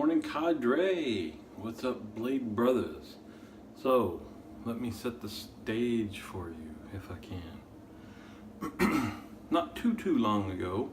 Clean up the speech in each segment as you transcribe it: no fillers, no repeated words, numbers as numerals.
morning, cadre. What's up, Blade Brothers? So, let me set the stage for you, if I can. Not too long ago,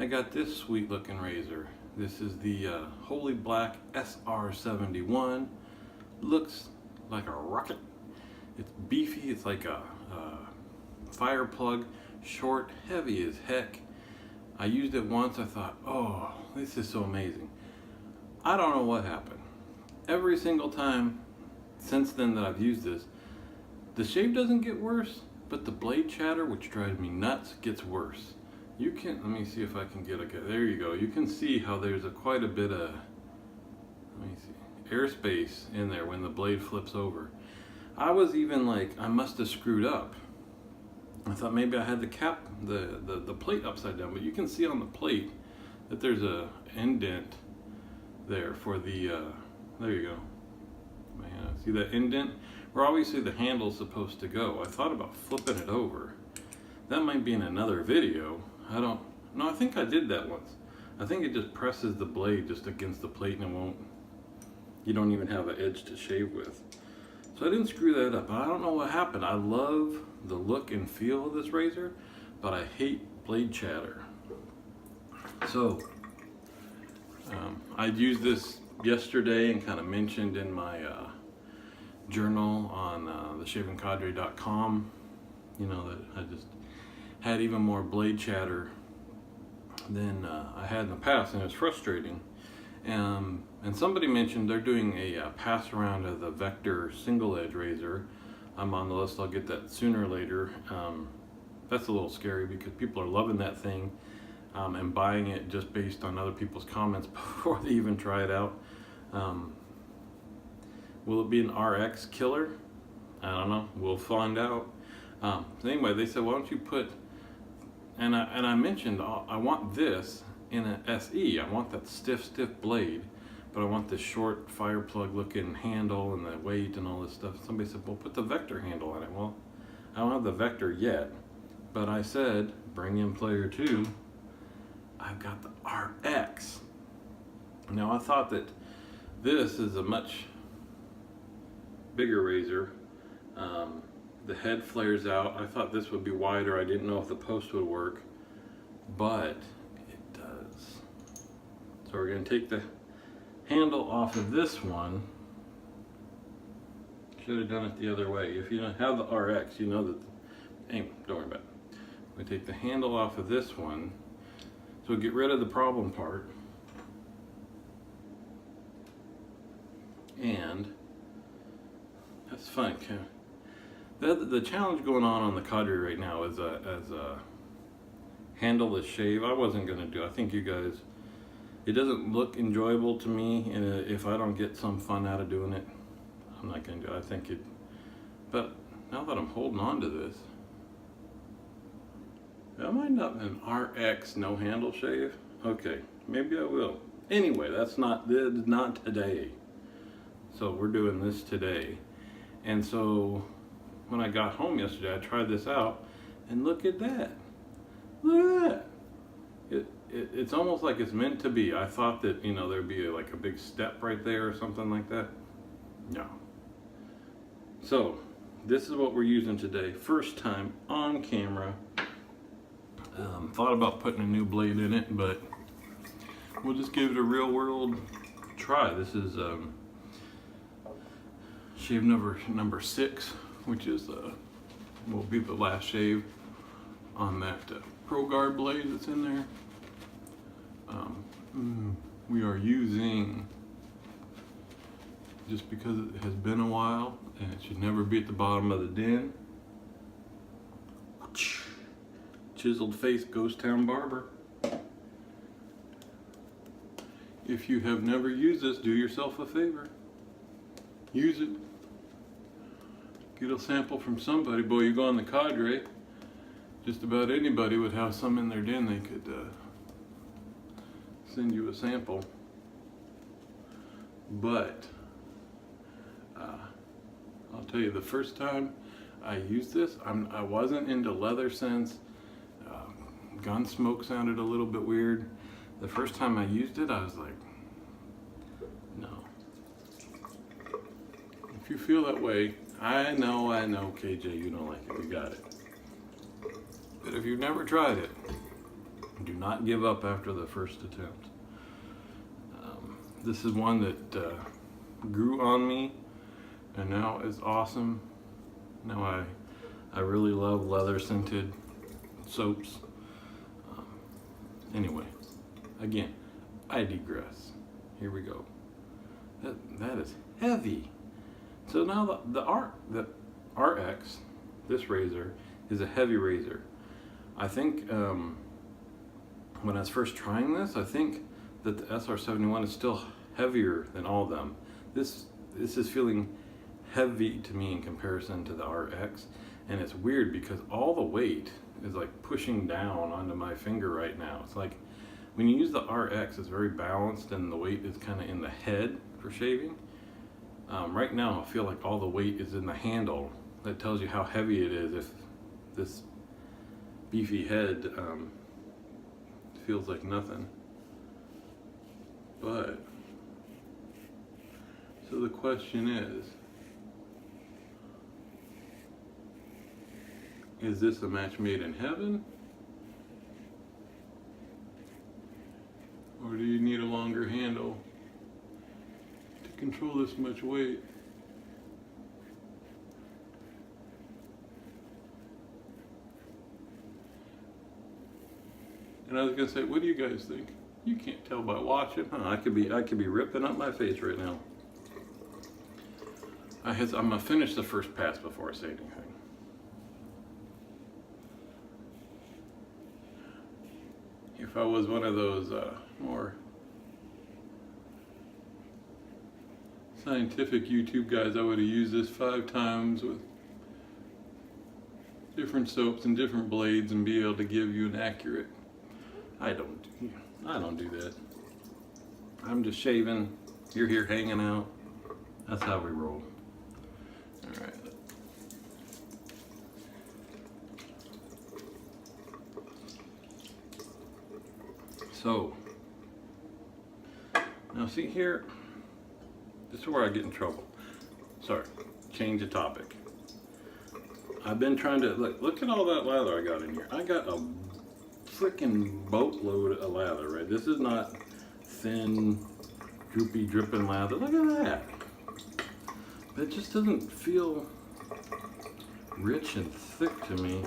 I got this sweet looking razor. This is the Holy Black SR-71. Looks like a rocket. It's beefy, it's like a fire plug, short, heavy as heck. I used it once, I thought, oh, this is so amazing. I don't know what happened. Every single time since then that I've used this, the shave doesn't get worse, but the blade chatter, which drives me nuts, gets worse. You can, let me see if I can get there you go. You can see how there's quite a bit of, let me see, airspace in there when the blade flips over. I was even like, I must have screwed up. I thought maybe I had the plate upside down, but you can see on the plate that there's a indent there for the, there you go. Man, see that indent? Where obviously the handle's supposed to go. I thought about flipping it over. That might be in another video. No, I think I did that once. I think it just presses the blade just against the plate and you don't even have an edge to shave with. So I didn't screw that up. I don't know what happened. I love the look and feel of this razor, but I hate blade chatter. So I used this yesterday and kind of mentioned in my journal on theshavingcadre.com, you know, that I just had even more blade chatter than I had in the past, and it was frustrating. And somebody mentioned they're doing a pass around of the Vector single edge razor. I'm on the list. I'll get that sooner or later. That's a little scary because people are loving that thing and buying it just based on other people's comments before they even try it out. Will it be an RX killer? I don't know. We'll find out. Anyway, they said, why don't you put, and I mentioned I want this in an SE. I want that stiff blade, but I want this short fire plug looking handle and the weight and all this stuff. Somebody said, well, put the Vector handle on it. Well, I don't have the Vector yet, but I said, bring in player 2. I've got the RX. Now I thought that this is a much bigger razor. The head flares out. I thought this would be wider. I didn't know if the post would work, but it does. So we're going to take the handle off of this one. Should have done it the other way. If you don't have the RX, you know that. Anyway, don't worry about it. We take the handle off of this one. So get rid of the problem part. And that's fine. The challenge going on the cadre right now is as a handleless shave. I wasn't going to do. I think you guys, it doesn't look enjoyable to me, and if I don't get some fun out of doing it, I'm not going to do it. I think it, but now that I'm holding on to this, I might not an RX no handle shave. Okay, maybe I will. Anyway, that's not today. So we're doing this today. And so when I got home yesterday, I tried this out, and look at that. Look at that. It's almost like it's meant to be. I thought that, you know, there'd be like a big step right there or something like that. No. So this is what we're using today. First time on camera. Thought about putting a new blade in it, but we'll just give it a real world try. This is shave number 6, which is will be the last shave on that Pro Guard blade that's in there. We are using, just because it has been a while and it should never be at the bottom of the den, chiseled face Ghost Town Barber. If you have never used this, do yourself a favor. Use it. Get a sample from somebody. Boy, you go on the cadre, just about anybody would have some in their den. They could send you a sample. But I'll tell you, the first time I used this, I wasn't into leather scents. Gun smoke sounded a little bit weird. The first time I used it, I was like, if you feel that way, I know, KJ, you don't like it, you got it. But if you've never tried it, do not give up after the first attempt. This is one that grew on me, and now is awesome. Now I really love leather scented soaps. Anyway, again, I digress. Here we go. That is heavy. So now the RX, this razor, is a heavy razor. I think when I was first trying this, I think that the SR-71 is still heavier than all of them. This is feeling heavy to me in comparison to the RX, and it's weird because all the weight is like pushing down onto my finger right now. It's like when you use the RX, it's very balanced and the weight is kind of in the head for shaving. Right now I feel like all the weight is in the handle. That tells you how heavy it is if this beefy head feels like nothing. But so the question is this a match made in heaven? Or do you need a longer handle to control this much weight? And I was gonna say, what do you guys think? You can't tell by watching, huh? I could be ripping up my face right now. I'm gonna finish the first pass before I say anything. If I was one of those more scientific YouTube guys, I would have used this 5 times with different soaps and different blades and be able to give you an accurate. I don't do that. I'm just shaving. You're here hanging out. That's how we roll. All right. So, now see here, this is where I get in trouble. Sorry, change the topic. I've been trying to, look at all that lather I got in here. I got a freaking boatload of lather, right? This is not thin, droopy, dripping lather. Look at that. It just doesn't feel rich and thick to me.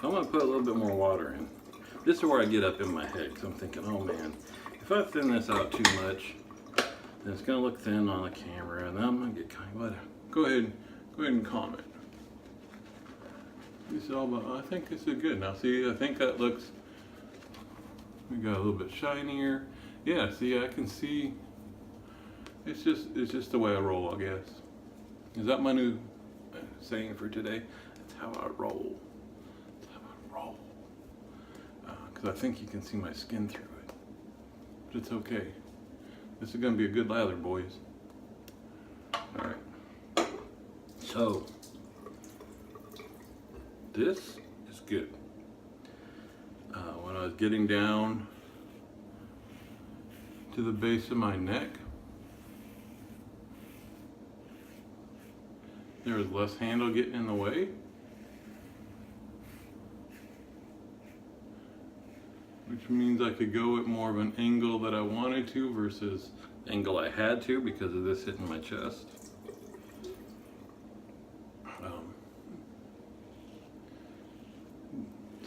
I'm gonna put a little bit more water in. This is where I get up in my head, because I'm thinking, oh man, if I thin this out too much, then it's gonna look thin on the camera, and then I'm gonna get kind of whatever. Go ahead and comment. This is all about, I think this is good. Now see, I think that looks, we got a little bit shinier. Yeah, see, I can see, it's just the way I roll, I guess. Is that my new saying for today? That's how I roll. That's how I roll. Because I think you can see my skin through it. But it's okay. This is going to be a good lather, boys. Alright. So, this is good. When I was getting down to the base of my neck, there was less handle getting in the way. Which means I could go at more of an angle that I wanted to versus the angle I had to because of this hitting my chest.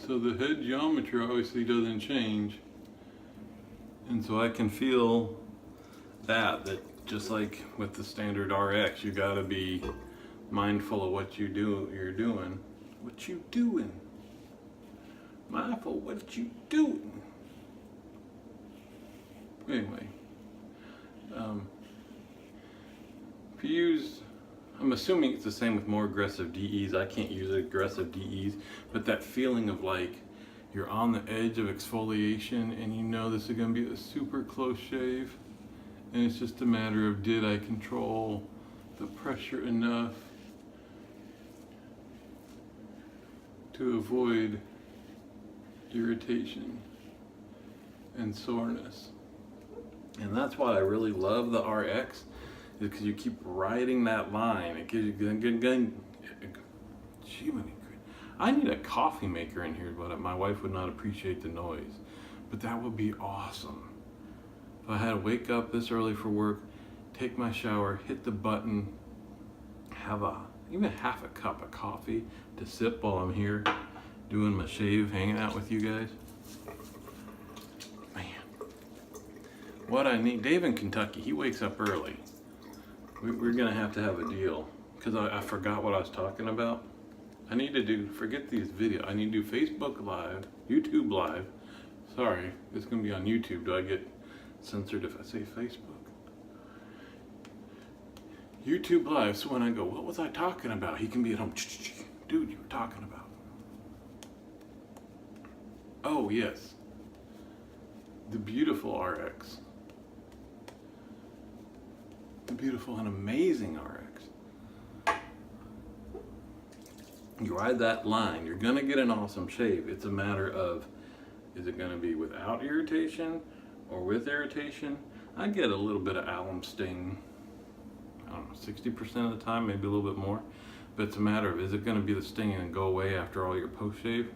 So the head geometry obviously doesn't change. And so I can feel that just like with the standard RX, you gotta be mindful of what you're doing. What you doing? Mindful of what you doing. Anyway, if you use, I'm assuming it's the same with more aggressive DEs. I can't use aggressive DEs, but that feeling of like you're on the edge of exfoliation and you know this is going to be a super close shave, and it's just a matter of did I control the pressure enough to avoid irritation and soreness. And that's why I really love the RX, is because you keep riding that line. It gives you I need a coffee maker in here, but my wife would not appreciate the noise. But that would be awesome. If I had to wake up this early for work, take my shower, hit the button, have even half a cup of coffee to sip while I'm here doing my shave, hanging out with you guys. Man, what I need, Dave in Kentucky, he wakes up early. We're gonna have to have a deal, because I forgot what I was talking about. I need to do, forget these videos, I need to do Facebook Live, YouTube Live. Sorry, it's gonna be on YouTube. Do I get censored if I say Facebook? YouTube Live, so when I go, what was I talking about? He can be at home, dude, you were talking about. Oh, yes. The beautiful RX. The beautiful and amazing RX. You ride that line, you're gonna get an awesome shave. It's a matter of, is it gonna be without irritation or with irritation? I get a little bit of alum sting, I don't know, 60% of the time, maybe a little bit more. But it's a matter of, is it gonna be the sting and go away after all your post-shave?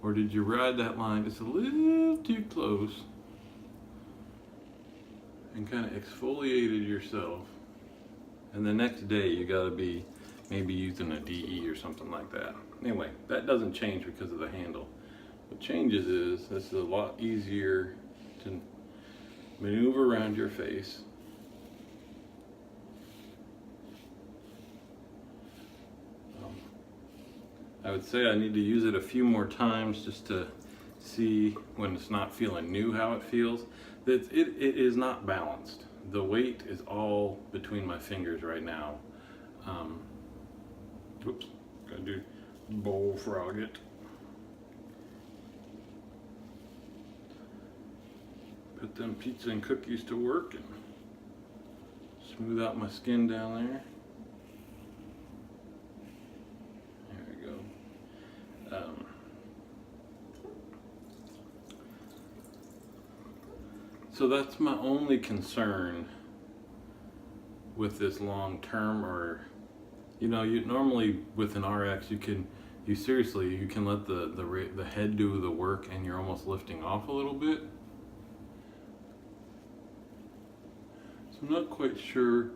Or did you ride that line just a little too close and kind of exfoliated yourself, and the next day you gotta be maybe using a DE or something like that. Anyway, that doesn't change because of the handle. What changes is, this is a lot easier to maneuver around your face. I would say I need to use it a few more times just to see when it's not feeling new how it feels. It is not balanced. The weight is all between my fingers right now. Oops, gotta do bullfrog it. Put them pizza and cookies to work and smooth out my skin down there. So that's my only concern with this long term, or you normally with an RX you can let the head do the work and you're almost lifting off a little bit. So I'm not quite sure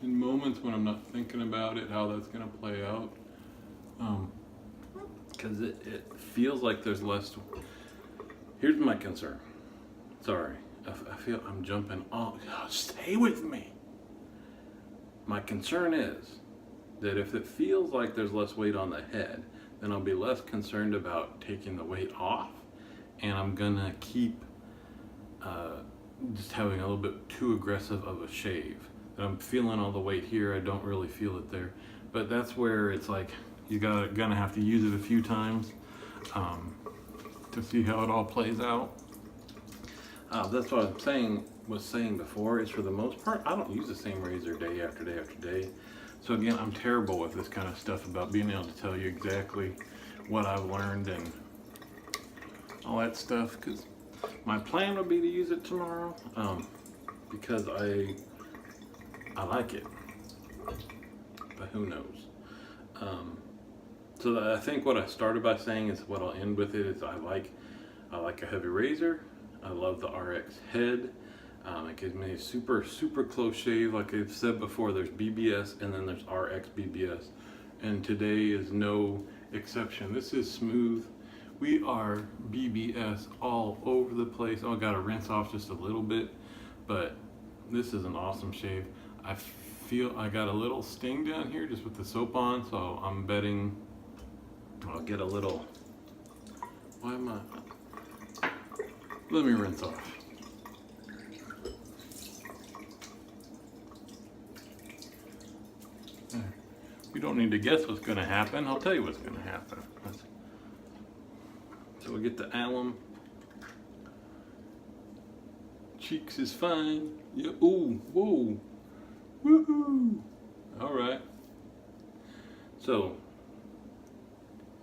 in moments when I'm not thinking about it how that's gonna play out, because it feels like there's less. Here's my concern. Sorry, I feel I'm jumping on. Stay with me. My concern is that if it feels like there's less weight on the head, then I'll be less concerned about taking the weight off, and I'm gonna keep just having a little bit too aggressive of a shave. And I'm feeling all the weight here, I don't really feel it there. But that's where it's like, gonna have to use it a few times to see how it all plays out. That's what I was saying before, is for the most part, I don't use the same razor day after day after day. So again, I'm terrible with this kind of stuff about being able to tell you exactly what I've learned and all that stuff, because my plan would be to use it tomorrow, because I like it, but who knows. So I think what I started by saying is what I'll end with is I like a heavy razor. I love the RX head. It gives me a super close shave. Like I've said before, there's BBS and then there's RX BBS, and today is no exception. This is smooth. We are BBS all over the place. Oh, I gotta rinse off just a little bit, but this is an awesome shave. I feel I got a little sting down here just with the soap on, so I'm betting I'll get a little. Let me rinse off. You don't need to guess what's going to happen. I'll tell you what's going to happen. So we get the alum. Cheeks is fine. Yeah. Ooh, whoa. Woohoo. All right. So,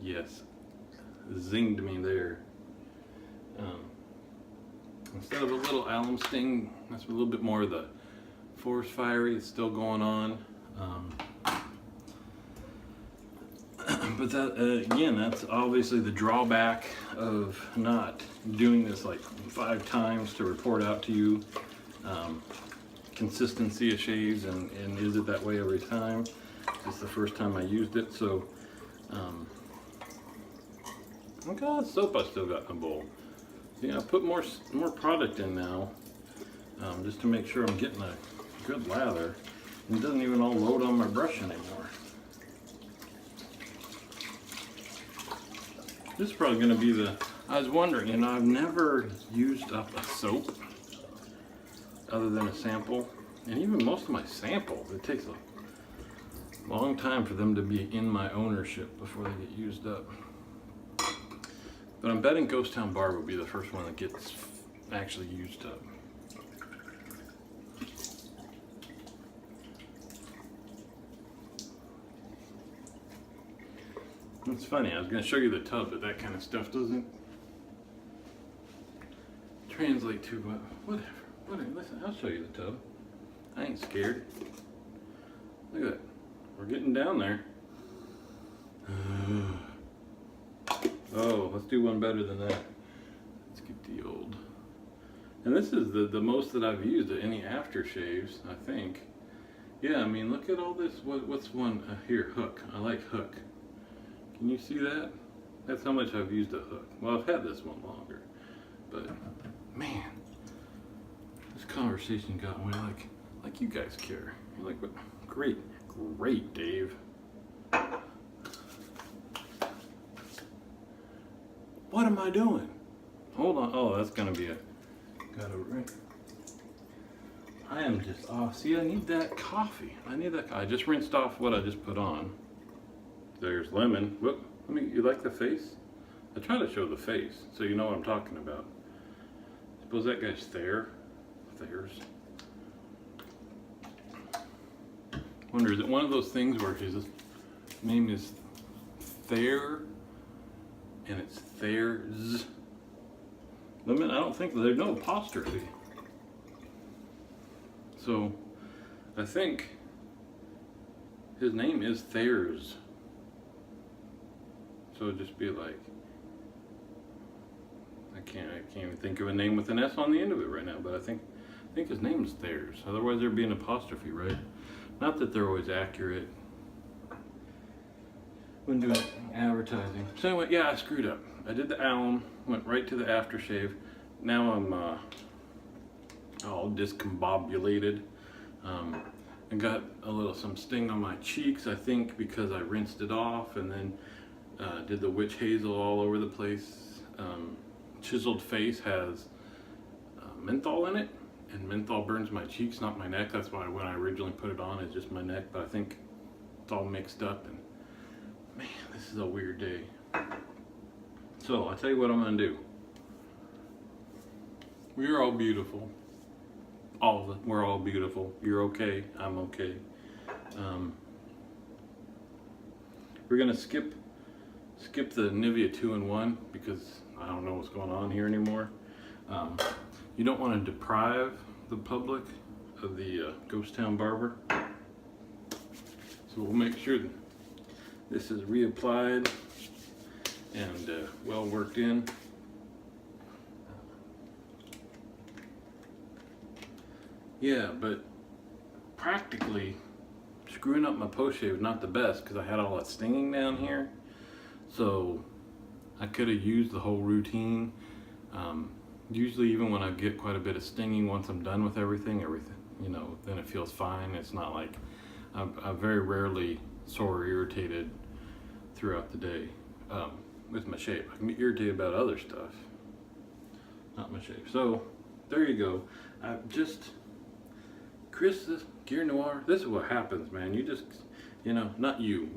yes, zinged me there. Instead of a little alum sting That's a little bit more of the forest fiery. It's still going on. But that, again, that's obviously the drawback of not doing this like 5 times to report out to you. Consistency of shaves, and is it that way every time? It's the first time I used it, so look at all that soap I still got in the bowl. Yeah, I put more product in now, just to make sure I'm getting a good lather. It doesn't even all load on my brush anymore. This is probably going to be the, I was wondering, you know, I've never used up a soap other than a sample, and even most of my samples, it takes a long time for them to be in my ownership before they get used up. But I'm betting Ghost Town Barber will be the first one that gets actually used up. It's funny, I was going to show you the tub, but that kind of stuff doesn't translate to whatever. Listen, I'll show you the tub. I ain't scared. Look at that. We're getting down there. Oh, let's do one better than that. Let's get the old. And this is the most that I've used at any aftershaves, I think. Yeah, I mean, look at all this. What's one here? Hook. I like Hook. Can you see that? That's how much I've used a Hook. Well, I've had this one longer, but man, this conversation got away like you guys care. You're like, what? Great, Dave. What am I doing? Hold on. Oh, that's gonna be it. Gotta ring. I am just off. See, I need that coffee. I just rinsed off what I just put on. There's lemon. Whoop. You like the face? I try to show the face so you know what I'm talking about. Suppose that guy's Thayer's. Wonder, is it one of those things where his name is Thayer and it's Thayer's? Lemon? I don't think there's no apostrophe. So I think his name is Thayer's. So it'd just be like, I can't even think of a name with an S on the end of it right now, but I think his name is Thayer's. Otherwise there'd be an apostrophe, right? Not that they're always accurate when doing advertising. So anyway, yeah, I screwed up. I did the alum, went right to the aftershave. Now I'm all discombobulated. I got some sting on my cheeks, I think, because I rinsed it off and then did the witch hazel all over the place. Chiseled face has menthol in it, and menthol burns my cheeks, not my neck. That's why when I originally put it on, it's just my neck, but I think it's all mixed up, and man, this is a weird day. So I'll tell you what I'm gonna do. We are all beautiful. All of it. We're all beautiful. You're okay. I'm okay. We're gonna skip the Nivea 2-in-1 because I don't know what's going on here anymore. You don't want to deprive the public of the Ghost Town Barber. So we'll make sure that this is reapplied and well worked in. Yeah, but practically screwing up my post shave is not the best because I had all that stinging down here. So I could have used the whole routine. Usually even when I get quite a bit of stinging, once I'm done with everything, you know, then it feels fine. It's not like I'm very rarely sore or irritated throughout the day with my shave. I can be irritated about other stuff, not my shave. So there you go. Chris, this Gear Noir, this is what happens, man. You just, you know, not you,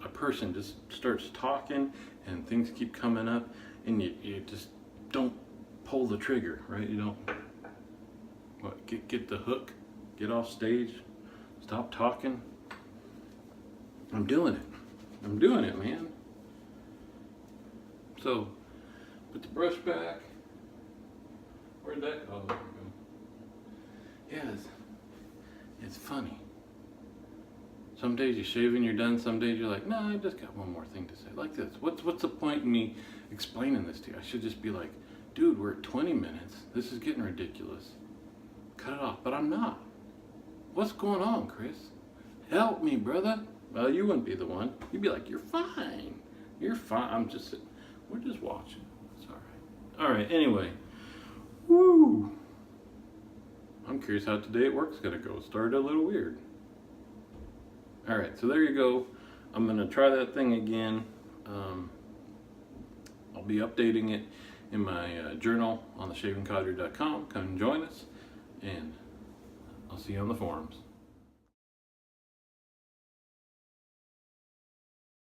a person just starts talking and things keep coming up and you just don't pull the trigger, right? You don't, get the hook, get off stage, stop talking. I'm doing it, man. So, put the brush back. Where'd that go? Yeah, it's funny. Some days you shave and you're done. Some days you're like, no, I just got one more thing to say. Like this. What's the point in me explaining this to you? I should just be like, dude, we're at 20 minutes. This is getting ridiculous. Cut it off. But I'm not. What's going on, Chris? Help me, brother. Well, you wouldn't be the one. You'd be like, you're fine. You're fine. We're just watching. It's all right. All right, anyway. Woo. I'm curious how today at work's going to go. It started a little weird. All right, so there you go. I'm going to try that thing again. I'll be updating it in my journal on theshavingcodger.com. Come and join us, and I'll see you on the forums.